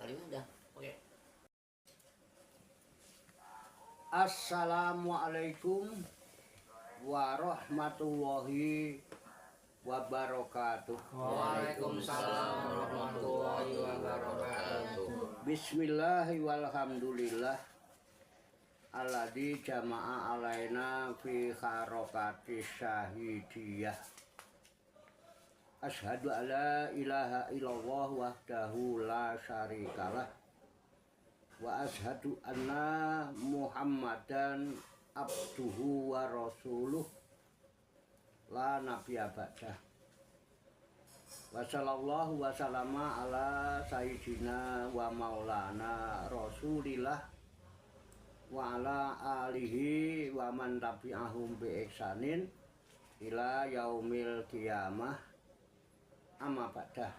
paling mudah. Oke. Assalamualaikum warahmatullahi wabarakatuh. Waalaikumsalam warahmatullahi wabarakatuh. Bismillahi walhamdulillah alladzi jama'a alaina fi harokati syahidiyah. Asyhadu alla ilaha illallah wahdahu la syarikalah wa asyhadu anna Muhammadan abduhu wa rasuluh la nabiyya ba'dah. Wa sallallahu wa sallama ala sayyidina wa maulana Rasulillah wa ala alihi wa man tabi'ahum bi ihsanin ila yaumil qiyamah. Amma ba'dah.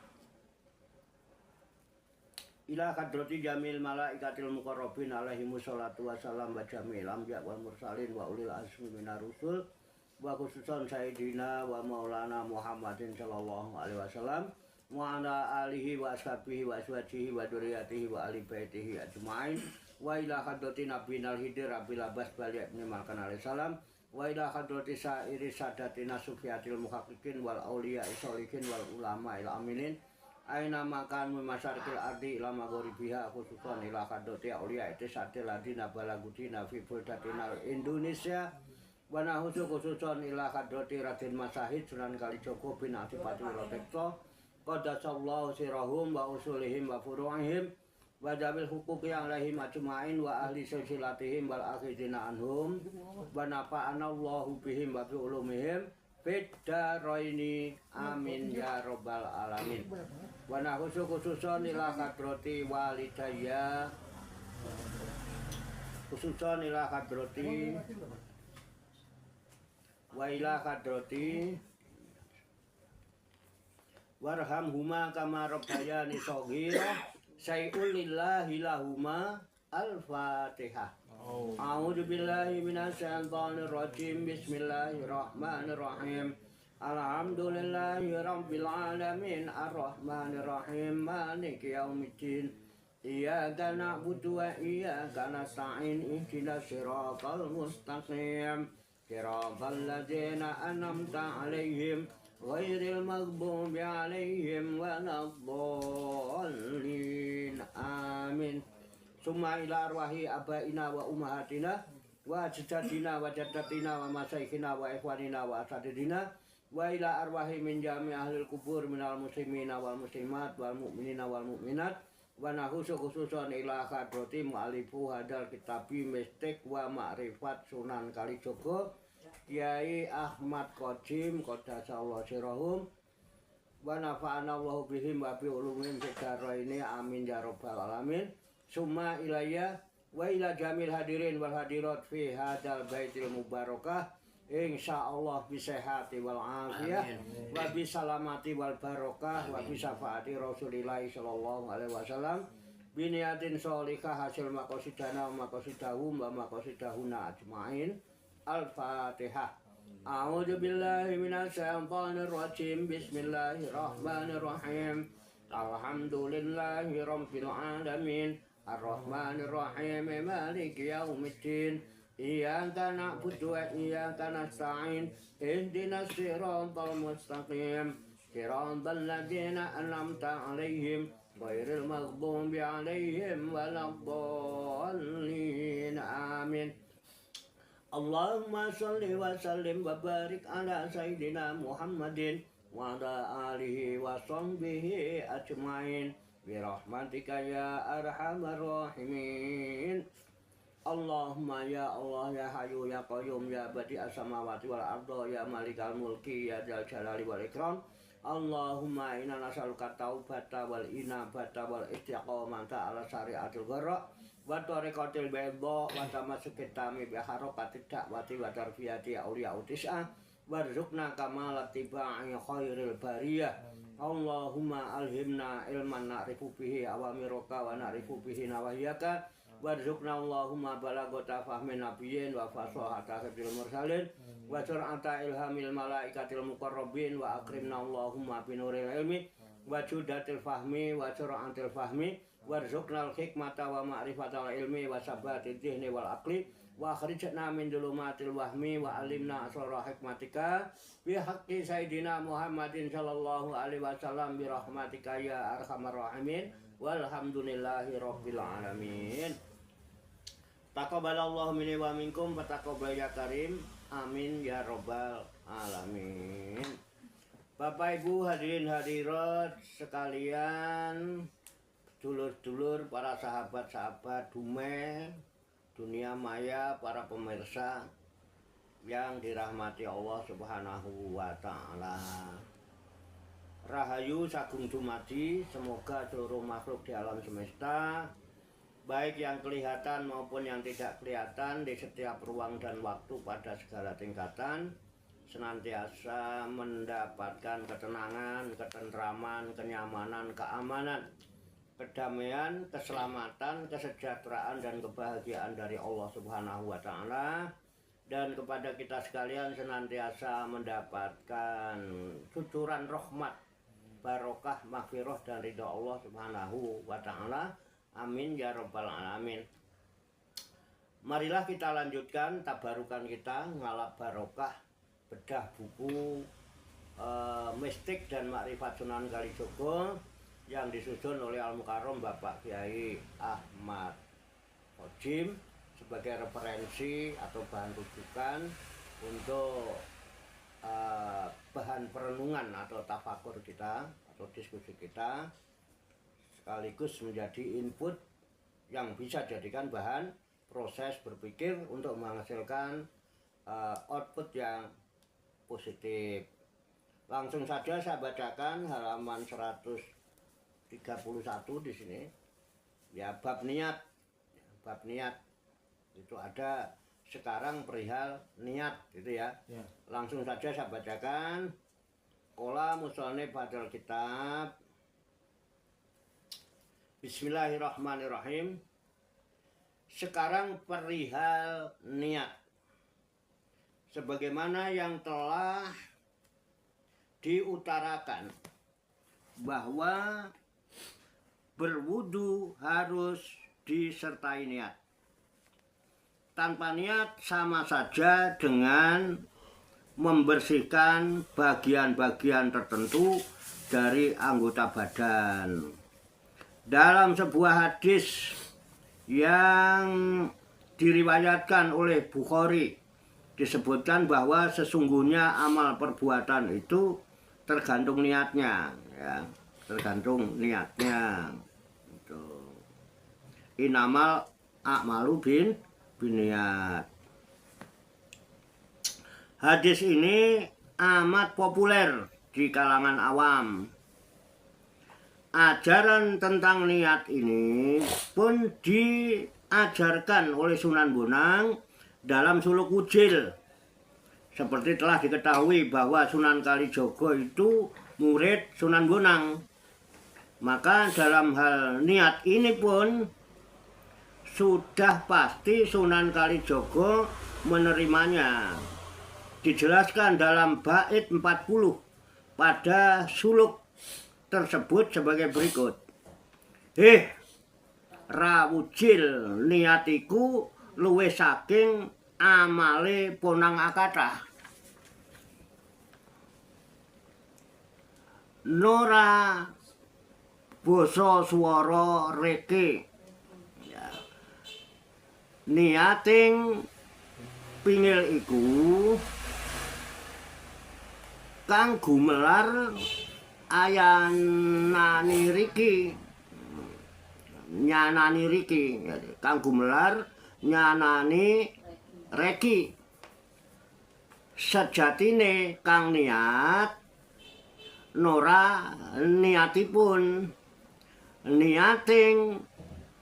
Ila hadrati jamil malaikatil muqarrabin alaihimus salatu wassalam wa jamil anbiya wal mursalin wa ulil azmi minar rusul wa khususan sayyidina wa maulana Muhammadin sallallahu alaihi wasallam wa ala alihi wa ashabihi wa azwajihi wa dzurriyyatihi wa ali baitihi ajmain wa ila hadrati nabiyil hidir abil abbas bali ibn malkan alaihi salam wa ila hadrati sa'iri sadatina sufiyatil muhaqqiqin wal auliya sholihin wal ulama il aminin aina makan masyarikil ardi ila maghribiha khususan ila hadrati auliya itisatil ladina balagudina fi buldatina Indonesia wa nahusu khususan ila hadrati Raden Masahid Sunan Kalijogo bin Adipati Wilotekso qaddasallahu sirahum wa usulihim wa furu'ihim wa jamil huquqi alaihim ajma'in wa ahli silsilatihim wal akhidina anhum wa nafa'anallahu bihim wa bi'ulumihim fid daraini amin ya rabbal alamin. Wa nahusu khususan ila hadrati walidayya khususan ila hadrati wa ila hadrati warhamhuma kama rabbayani shaghira syai'un lillahi lahuma al-fatihah. A'udzu billahi minasyaitonir rajim. Bismillahirrahmanirrahim. Alhamdulillahi rabbil alamin arrahmanir rahim maliki yaumiddin. Iyyaka na'budu wa iyyaka nasta'in ihdinas siratal mustaqim. Siratal ladzina an'amta 'alaihim ghairil maghdubi 'alaihim waladdallin. Amin. Summa ila arwahi abaina wa ummahatina wa ajdadina wa jaddatina wa masyayikhina wa ikhwanina wa asatidina wa ila arwahi min jami' ahlil kubur minal muslimina wal muslimat wal mu'minina wal mu'minat wa nahusu khususan ila hadrati mu'alifu hadal kitabi mistik wa ma'rifat Sunan Kalijogo Kiai Ahmad Qadim qaddasallahu sirahum wa nafa'anallahu bihim wa bi ulumihim fid dharaini amin ya rabbal alamin. Summa ilayya wa ila jamil hadirin wal hadirat fi hadal baitil mubarakah insyaallah bi sehati wal afiyah wa bi salamati wal barakah wa bi syafaati Rasulillah sallallahu alaihi wasallam bi niyatin sholihah hasil maqasidana wa maqasidahum wa maqasidahuna ajmain. Al-Fatihah. A'udzu billahi minasyaitonir rajim. Bismillahirrahmanirrahim. Alhamdulillahi rabbil alamin. Ar-Rahmanir Rahim. Maliki yaumiddin. Iyyaka na'budu wa iyyaka nasta'in. Ihdinas siratal mustaqim. Siratal ladzina an'amta 'alaihim ghairil maghdubi 'alaihim waladdallin. Amin. Allahumma sholli wa sallim wa barik ala sayyidina Muhammadin wa ala alihi wa sahbihi ajmain bi rahmatika ya arhamar rahimin. Allahumma ya Allah ya Hayyu ya Qayyum ya Badi'as samawati wal ardi ya Malikal mulki ya Dzal jalali wal ikram. Allahumma inna nas'aluka taubata wal inabata wal istiqamata ala syariatil gharra wa tariqatil bayda wa tamassukit tami bi harakatid da'wati wa tarbiyati auliya utis'ah warzuqna kamalat tiba'i khairil bariyah. Allahumma alhimna ilman na'rifu bihi awamiraka wa na'rifu bihi nawahiyaka warzuqna Allahumma balagota fahmin nabiyyin wa fasahata hifdzil mursalin wa sur'ata ilhamil malaikatil muqarrabin wa akrimna Allahumma binuril ilmi wa judatil fahmi wa sur'atil fahmi warzuqnal hikmata wa ma'rifatal ilmi wa sabatid dhihni wal aqli wa akhrijna min dhulumatil wahmi wa alimna asrar hikmatika bi haqqi sayyidina Muhammadin sallallahu alaihi wasallam bi rahmatika ya arhamar rahimin walhamdulillahi rabbil alamin. Taqabbalallahu minni wa minkum wa taqabbal ya karim. Amin ya rabbal alamin. Bapak Ibu hadirin hadirat sekalian, dulur-dulur, para sahabat-sahabat Dume, dunia maya, para pemirsa yang dirahmati Allah Subhanahu wa taala. Rahayu sagung dumadi, semoga seluruh makhluk di alam semesta, baik yang kelihatan maupun yang tidak kelihatan di setiap ruang dan waktu pada segala tingkatan, senantiasa mendapatkan ketenangan, ketentraman, kenyamanan, keamanan, kedamaian, keselamatan, kesejahteraan dan kebahagiaan dari Allah Subhanahu wa taala, dan kepada kita sekalian senantiasa mendapatkan cucuran rahmat, barokah, maghfirah dan ridha Allah Subhanahu wa taala. Amin ya rabbal alamin. Marilah kita lanjutkan tabarukan kita ngalap barokah bedah buku mistik dan makrifat Sunan Kalijogo yang disusun oleh Al Mukarram Bapak Kiai Ahmad Khodim sebagai referensi atau bahan rujukan untuk bahan perenungan atau tafakur kita atau diskusi kita, sekaligus menjadi input yang bisa jadikan bahan proses berpikir untuk menghasilkan output yang positif. Langsung saja saya bacakan halaman 131 di sini. Ya, bab niat. Bab niat itu ada sekarang perihal niat gitu ya. Langsung saja saya bacakan. Qala musannif badal kitab. Bismillahirrahmanirrahim. Sekarang perihal niat. Sebagaimana yang telah diutarakan bahwa berwudu harus disertai niat. Tanpa niat sama saja dengan membersihkan bagian-bagian tertentu dari anggota badan. Dalam sebuah hadis yang diriwayatkan oleh Bukhari disebutkan bahwa sesungguhnya amal perbuatan itu tergantung niatnya, ya, tergantung niatnya. Inamal a'malu biniat. Hadis ini amat populer di kalangan awam. Ajaran tentang niat ini pun diajarkan oleh Sunan Bonang dalam Suluk Wujil. Seperti telah diketahui bahwa Sunan Kalijogo itu murid Sunan Bonang. Maka dalam hal niat ini pun sudah pasti Sunan Kalijogo menerimanya. Dijelaskan dalam bait 40 pada suluk tersebut sebagai berikut. Rawujil niatiku luwih saking amale ponang akatah. Nora basa swara reke. Ya. Niating pingil iku kang gumelar ayanani riki, nyanani riki, kang gumelar nyanani reki. Sejatine kang niat nora niatipun, niating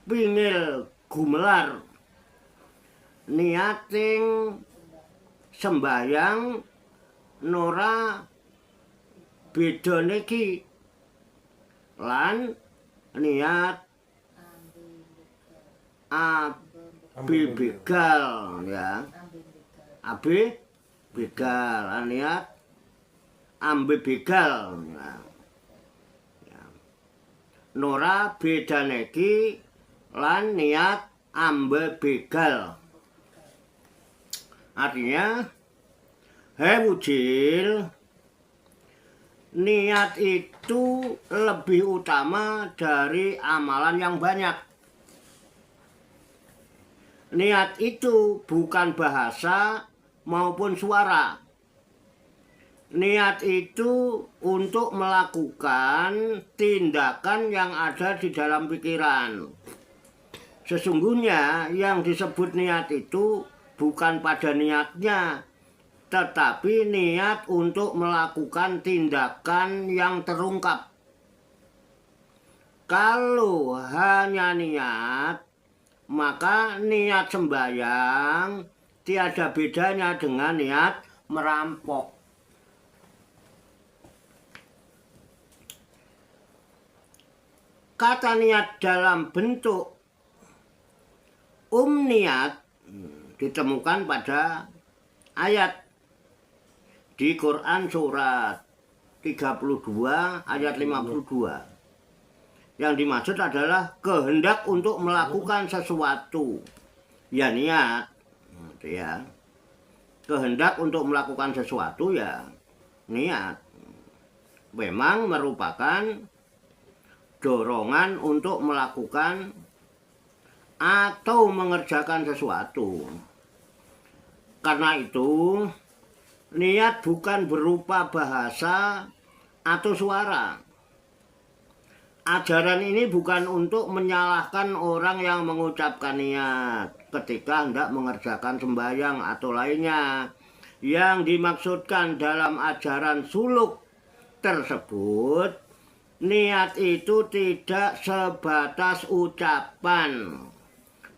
pingil gumelar, niating sembayang nora beda niki, lan niat abi begal, ya, abi begal, niat ambe begal, ya. Ya. Nora bedane iki lan niat ambe begal. Artinya, hei Mujil, niat itu lebih utama dari amalan yang banyak. Niat itu bukan bahasa maupun suara. Niat itu untuk melakukan tindakan yang ada di dalam pikiran. Sesungguhnya yang disebut niat itu bukan pada niatnya, tetapi niat untuk melakukan tindakan yang terungkap. Kalau hanya niat, maka niat sembahyang tiada bedanya dengan niat merampok. Kata niat dalam bentuk niat ditemukan pada ayat di Quran surat 32 ayat 52. Yang dimaksud adalah kehendak untuk melakukan sesuatu. Ya niat, ya. Kehendak untuk melakukan sesuatu ya niat. Memang merupakan dorongan untuk melakukan atau mengerjakan sesuatu. Karena itu, niat bukan berupa bahasa atau suara. Ajaran ini bukan untuk menyalahkan orang yang mengucapkan niat ketika hendak mengerjakan sembahyang atau lainnya. Yang dimaksudkan dalam ajaran suluk tersebut, niat itu tidak sebatas ucapan,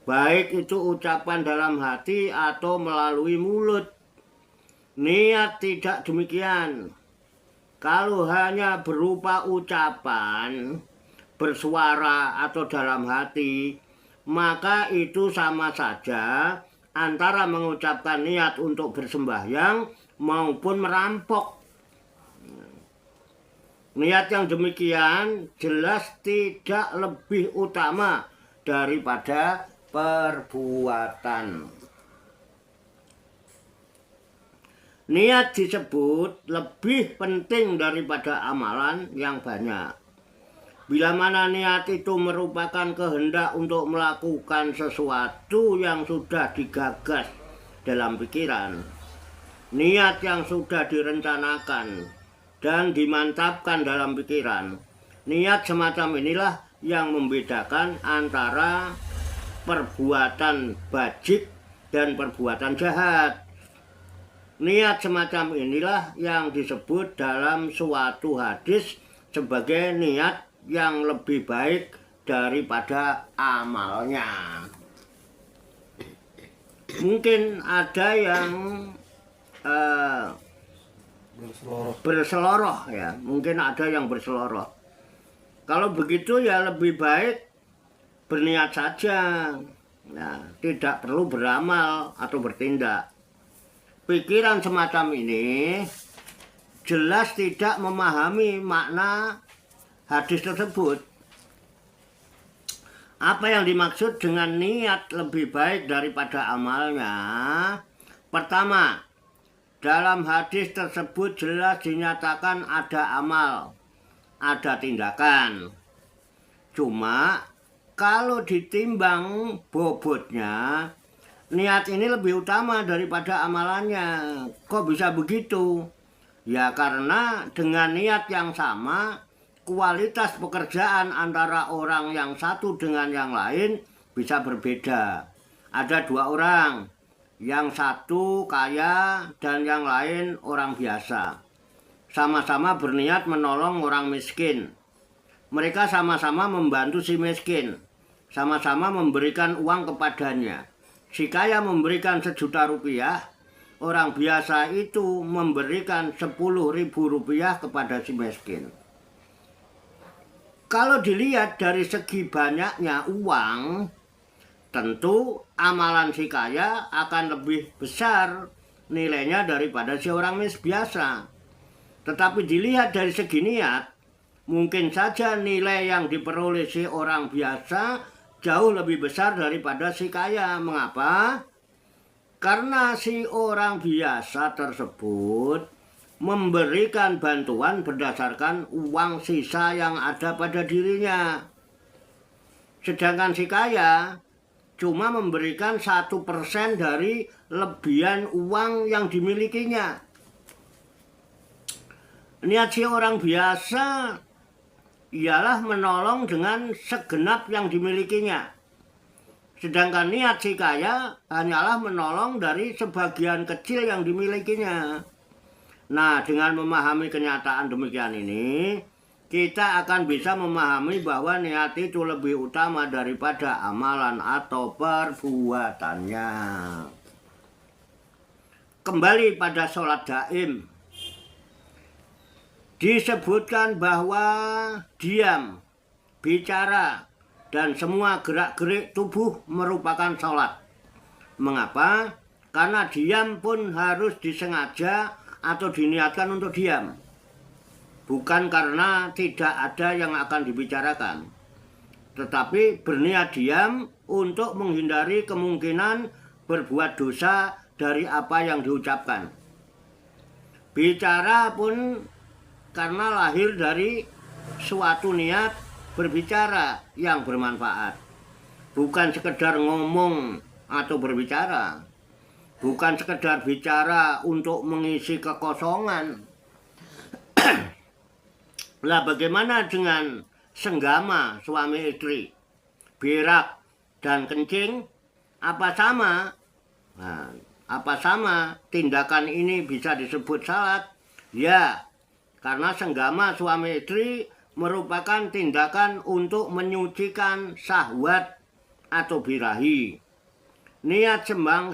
baik itu ucapan dalam hati atau melalui mulut. Niat tidak demikian. Kalau hanya berupa ucapan, bersuara atau dalam hati, maka itu sama saja antara mengucapkan niat untuk bersembahyang maupun merampok. Niat yang demikian jelas tidak lebih utama daripada perbuatan. Niat disebut lebih penting daripada amalan yang banyak. Bila mana niat itu merupakan kehendak untuk melakukan sesuatu yang sudah digagas dalam pikiran, niat yang sudah direncanakan dan dimantapkan dalam pikiran, niat semacam inilah yang membedakan antara perbuatan bajik dan perbuatan jahat. Niat semacam inilah yang disebut dalam suatu hadis sebagai niat yang lebih baik daripada amalnya. Mungkin ada yang berseloroh ya, mungkin ada yang berseloroh. Kalau begitu ya lebih baik berniat saja, nah, tidak perlu beramal atau bertindak. Pikiran semacam ini jelas tidak memahami makna hadis tersebut. Apa yang dimaksud dengan niat lebih baik daripada amalnya? Pertama, dalam hadis tersebut jelas dinyatakan ada amal, ada tindakan. Cuma kalau ditimbang bobotnya, niat ini lebih utama daripada amalannya. Kok bisa begitu? Ya karena dengan niat yang sama, kualitas pekerjaan antara orang yang satu dengan yang lain bisa berbeda. Ada dua orang, yang satu kaya dan yang lain orang biasa. Sama-sama berniat menolong orang miskin. Mereka sama-sama membantu si miskin. Sama-sama memberikan uang kepadanya. Si kaya memberikan 1 juta rupiah. Orang biasa itu memberikan 10.000 rupiah kepada si miskin. Kalau dilihat dari segi banyaknya uang, tentu amalan si kaya akan lebih besar nilainya daripada si orang biasa. Tetapi dilihat dari segi niat, mungkin saja nilai yang diperoleh si orang biasa jauh lebih besar daripada si kaya. Mengapa? Karena si orang biasa tersebut memberikan bantuan berdasarkan uang sisa yang ada pada dirinya. Sedangkan si kaya cuma memberikan 1% dari lebihan uang yang dimilikinya. Niat si orang biasa ialah menolong dengan segenap yang dimilikinya. Sedangkan niat si kaya hanyalah menolong dari sebagian kecil yang dimilikinya. Nah, dengan memahami kenyataan demikian ini, kita akan bisa memahami bahwa niat itu lebih utama daripada amalan atau perbuatannya. Kembali pada sholat daim. Disebutkan bahwa diam, bicara, dan semua gerak-gerik tubuh merupakan sholat. Mengapa? Karena diam pun harus disengaja atau diniatkan untuk diam. Bukan karena tidak ada yang akan dibicarakan, tetapi berniat diam untuk menghindari kemungkinan berbuat dosa dari apa yang diucapkan. Bicara pun karena lahir dari suatu niat berbicara yang bermanfaat. Bukan sekedar ngomong atau berbicara. Bukan sekedar bicara untuk mengisi kekosongan. Lah bagaimana dengan senggama suami istri, berak dan kencing? Apa sama? Nah, apa sama tindakan ini bisa disebut salat? Ya, karena senggama suami istri merupakan tindakan untuk menyucikan syahwat atau birahi. Niat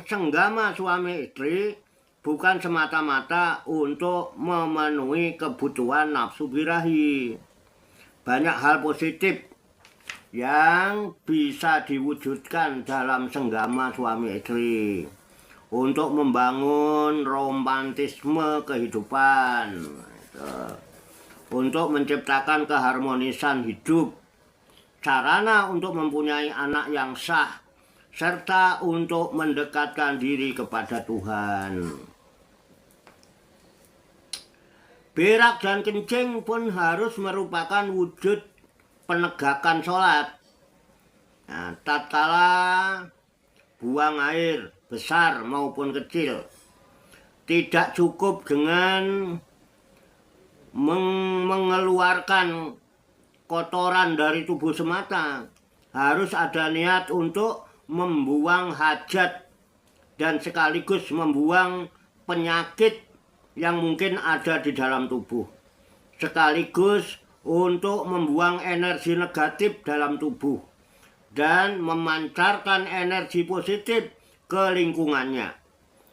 senggama suami istri bukan semata-mata untuk memenuhi kebutuhan nafsu birahi. Banyak hal positif yang bisa diwujudkan dalam senggama suami istri untuk membangun romantisme kehidupan, untuk menciptakan keharmonisan hidup, sarana untuk mempunyai anak yang sah, serta untuk mendekatkan diri kepada Tuhan. Berak dan kencing pun harus merupakan wujud penegakan sholat. Nah, tatkala buang air besar maupun kecil, tidak cukup dengan mengeluarkan kotoran dari tubuh semata. Harus ada niat untuk membuang hajat dan sekaligus membuang penyakit yang mungkin ada di dalam tubuh, sekaligus untuk membuang energi negatif dalam tubuh dan memancarkan energi positif ke lingkungannya.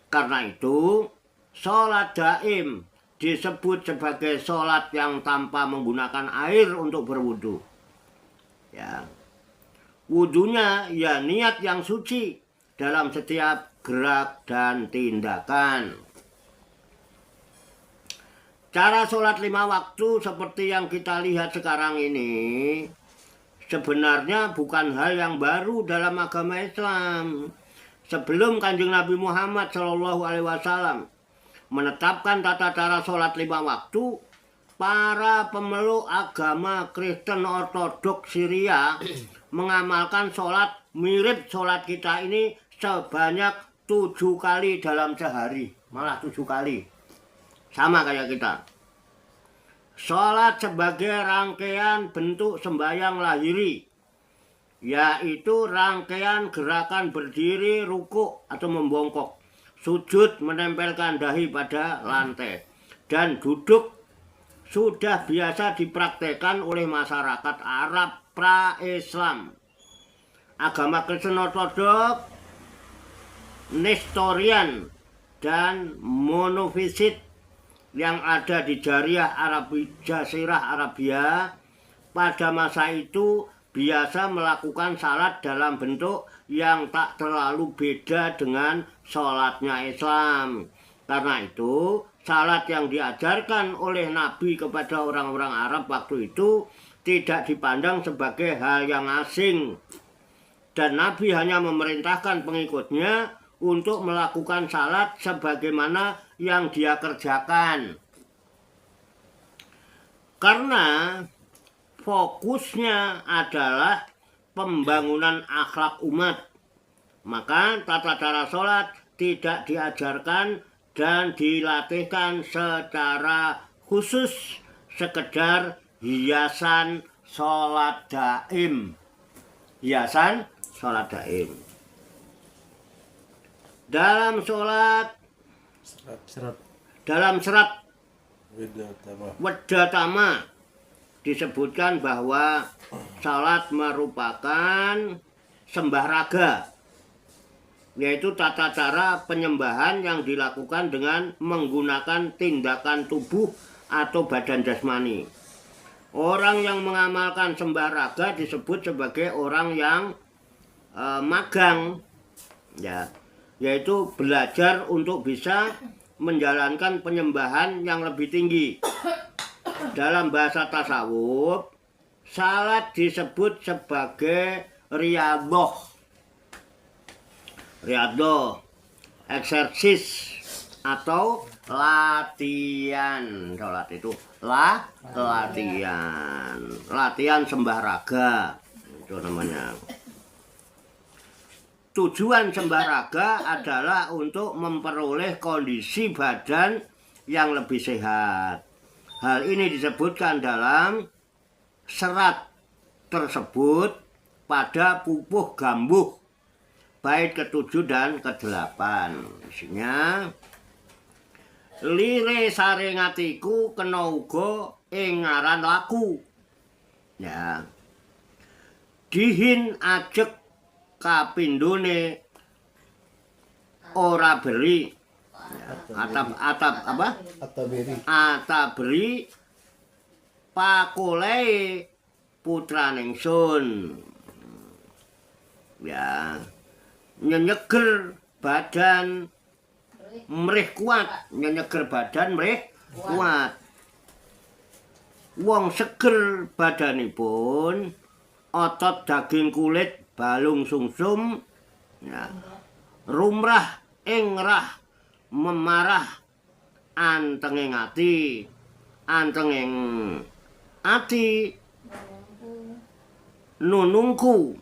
Karena itu, sholat daim disebut sebagai sholat yang tanpa menggunakan air untuk berwudu. Ya, wudunya ya niat yang suci dalam setiap gerak dan tindakan. Cara sholat 5 waktu seperti yang kita lihat sekarang ini sebenarnya bukan hal yang baru dalam agama Islam. Sebelum Kanjeng Nabi Muhammad SAW menetapkan tata cara sholat 5 waktu, para pemeluk agama Kristen Ortodoks Syria mengamalkan sholat mirip sholat kita ini sebanyak 7 kali dalam sehari. Malah 7 kali. Sama kayak kita. Sholat sebagai rangkaian bentuk sembahyang lahiri, yaitu rangkaian gerakan berdiri, rukuk atau membongkok, sujud menempelkan dahi pada lantai, dan duduk sudah biasa dipraktekkan oleh masyarakat Arab pra-Islam. Agama Kristen Ortodoks, Nestorian, dan Monofisit yang ada di Jazirah Arabia pada masa itu biasa melakukan salat dalam bentuk yang tak terlalu beda dengan sholatnya Islam. Karena itu, salat yang diajarkan oleh Nabi kepada orang-orang Arab waktu itu tidak dipandang sebagai hal yang asing. Dan Nabi hanya memerintahkan pengikutnya untuk melakukan salat sebagaimana yang dia kerjakan. Karena fokusnya adalah pembangunan akhlak umat, maka tata cara sholat tidak diajarkan dan dilatihkan secara khusus, sekedar hiasan sholat daim. Hiasan sholat daim. Dalam sholat, dalam serat Weddatama disebutkan bahwa salat merupakan sembah raga, yaitu tata cara penyembahan yang dilakukan dengan menggunakan tindakan tubuh atau badan jasmani. Orang yang mengamalkan sembah raga disebut sebagai orang yang magang, ya, yaitu belajar untuk bisa menjalankan penyembahan yang lebih tinggi. Dalam bahasa tasawuf, salat disebut sebagai riyadhah. Riyadhah, eksersis atau latihan. Salat itu latihan. Latihan sembah raga. Itu namanya. Tujuan sembah raga adalah untuk memperoleh kondisi badan yang lebih sehat. Hal ini disebutkan dalam serat tersebut pada pupuh gambuh bait ke-7 dan ke-8. Isinya, lire saring atiku kena uga ing ngaran laku. Ya. Dihin ajek kapindone ora beri, atap apa? Atabri pakolei putraning sun. Ya, nyenyeger badan mrih kuat, nyenyeger badan mrih kuat. Wong seger badanipun, otot daging kulit balung sungsum, ya, rumrah ing rah memarah antenging ati, antenging ati nunungku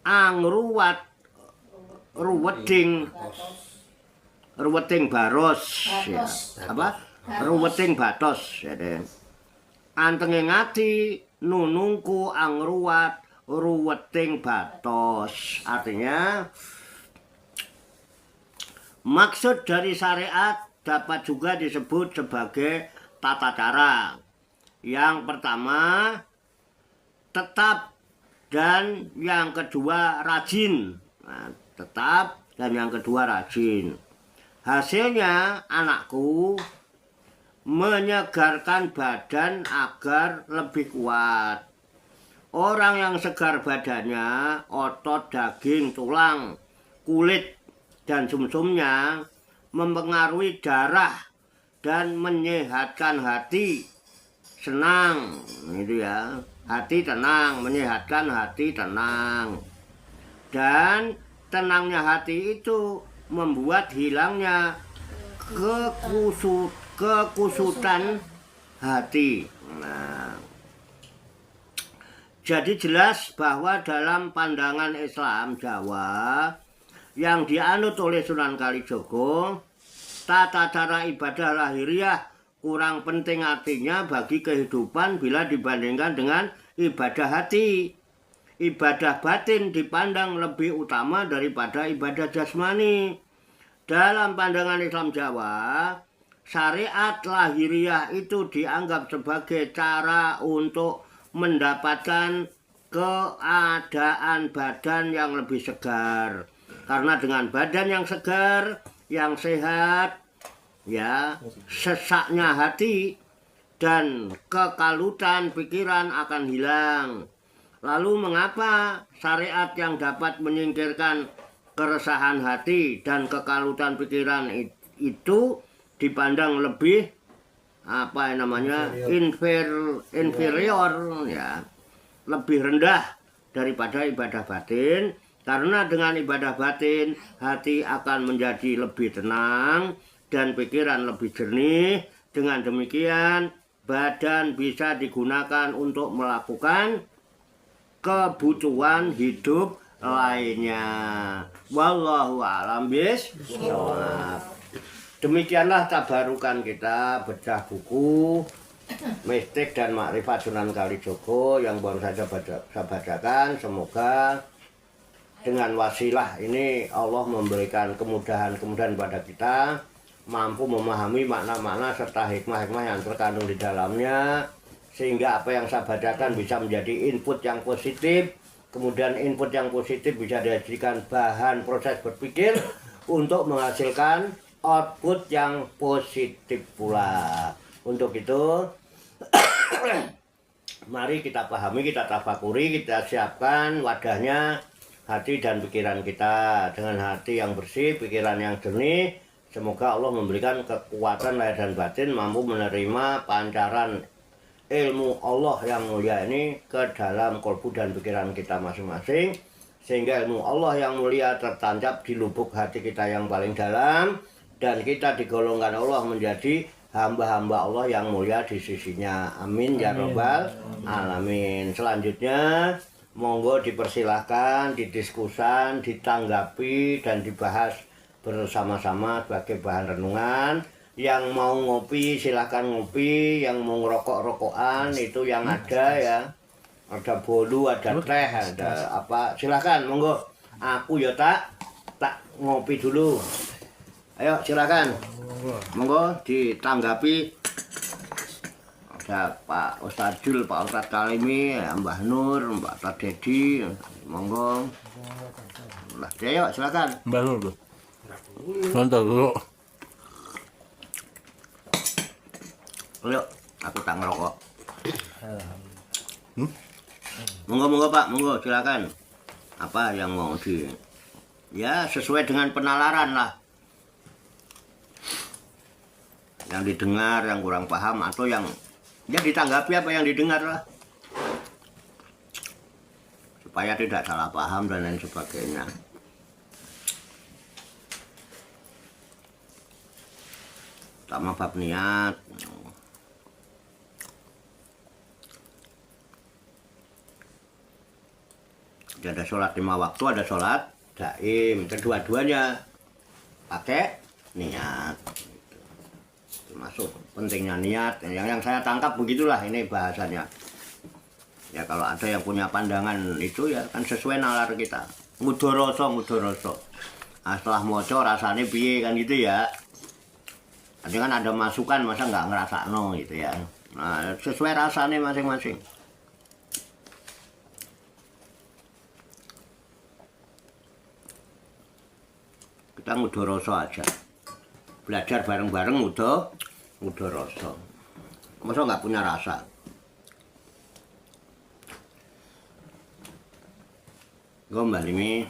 angruwat ruweting baros, ya, apa? Ruweting batos, ya, antenging ati nunungku angruwat ruweting batos. Artinya maksud dari syariat dapat juga disebut sebagai tata cara. Yang pertama tetap, dan yang kedua rajin. Nah, tetap dan yang kedua rajin. Hasilnya anakku menyegarkan badan agar lebih kuat. Orang yang segar badannya, otot, daging, tulang, kulit, dan sumsumnya mempengaruhi darah dan menyehatkan hati. Senang, itu ya. Hati tenang, menyehatkan hati tenang. Dan tenangnya hati itu membuat hilangnya kekusutan hati. Nah, jadi jelas bahwa dalam pandangan Islam Jawa yang dianut oleh Sunan Kalijogo, tata cara ibadah lahiriah kurang penting artinya bagi kehidupan bila dibandingkan dengan ibadah hati. Ibadah batin dipandang lebih utama daripada ibadah jasmani. Dalam pandangan Islam Jawa, syariat lahiriah itu dianggap sebagai cara untuk mendapatkan keadaan badan yang lebih segar. Karena dengan badan yang segar, yang sehat, ya, sesaknya hati dan kekalutan pikiran akan hilang. Lalu mengapa syariat yang dapat menyingkirkan keresahan hati dan kekalutan pikiran itu dipandang lebih apa yang namanya inferior ya, lebih rendah daripada ibadah batin, karena dengan ibadah batin hati akan menjadi lebih tenang dan pikiran lebih jernih. Dengan demikian badan bisa digunakan untuk melakukan kebutuhan hidup lainnya. Wallahu a'lam bishawab. Demikianlah tabarukan kita bedah buku Mistik dan Makrifat Sunan Kalijogo yang baru saja saya bacakan. Semoga dengan wasilah ini Allah memberikan kemudahan-kemudahan pada kita, mampu memahami makna-makna serta hikmah-hikmah yang terkandung di dalamnya, sehingga apa yang saya bacakan bisa menjadi input yang positif. Kemudian input yang positif bisa dijadikan bahan proses berpikir untuk menghasilkan output yang positif pula. Untuk itu mari kita pahami, kita tafakuri, kita siapkan wadahnya hati dan pikiran kita. Dengan hati yang bersih, pikiran yang jernih, semoga Allah memberikan kekuatan lahir dan batin, mampu menerima pancaran ilmu Allah yang mulia ini ke dalam kolbu dan pikiran kita masing-masing, sehingga ilmu Allah yang mulia tertancap di lubuk hati kita yang paling dalam, dan kita digolongkan Allah menjadi hamba-hamba Allah yang mulia di sisinya. Amin ya robbal alamin. Selanjutnya monggo dipersilahkan, didiskusan, ditanggapi dan dibahas bersama-sama sebagai bahan renungan. Yang mau ngopi silahkan ngopi, yang mau ngerokok-rokokan itu yang ada ya, ada bolu, ada teh, ada apa, silahkan monggo. Aku ya tak ngopi dulu. Ayo silakan, monggo ditanggapi. Ada Pak Ustadz Jul, Pak Ustadz Kalimi, Mbah Nur, Mbak Tadedi, monggo. Lah, ayo silakan. Mbah Nur tuh. Nonton dulu. Ayo, aku tak ngerokok. Monggo Pak, monggo silakan. Apa yang mau ya sesuai dengan penalaran lah. Yang didengar, yang kurang paham, atau yang ya ditanggapi apa yang didengar lah, supaya tidak salah paham dan lain sebagainya. Sama bab niat. Jadi ada sholat 5 waktu, ada sholat daim, kedua-duanya pakai niat. Masuk pentingnya niat, yang saya tangkap begitulah ini bahasanya ya. Kalau ada yang punya pandangan itu ya kan sesuai nalar kita, mudoroso. Nah, setelah moco rasanya piye kan gitu ya. Ada kan ada masukan, masa nggak ngerasakno gitu ya. Nah, sesuai rasanya masing-masing. Kita mudoroso aja, belajar bareng-bareng mudoroso. Masa nggak punya rasa? Gue Mbak Limi.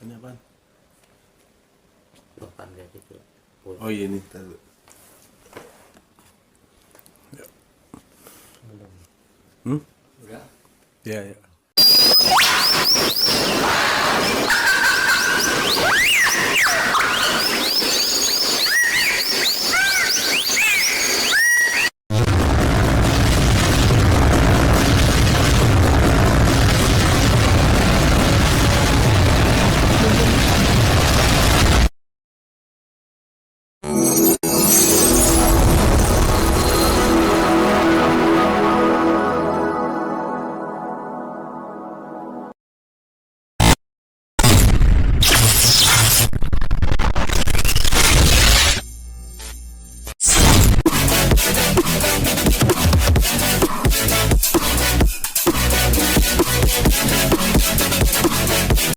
Ini apaan? Bukan kayak gitu. Oh iya ini tahu. Belum. Hmm? Udah. Ya ya.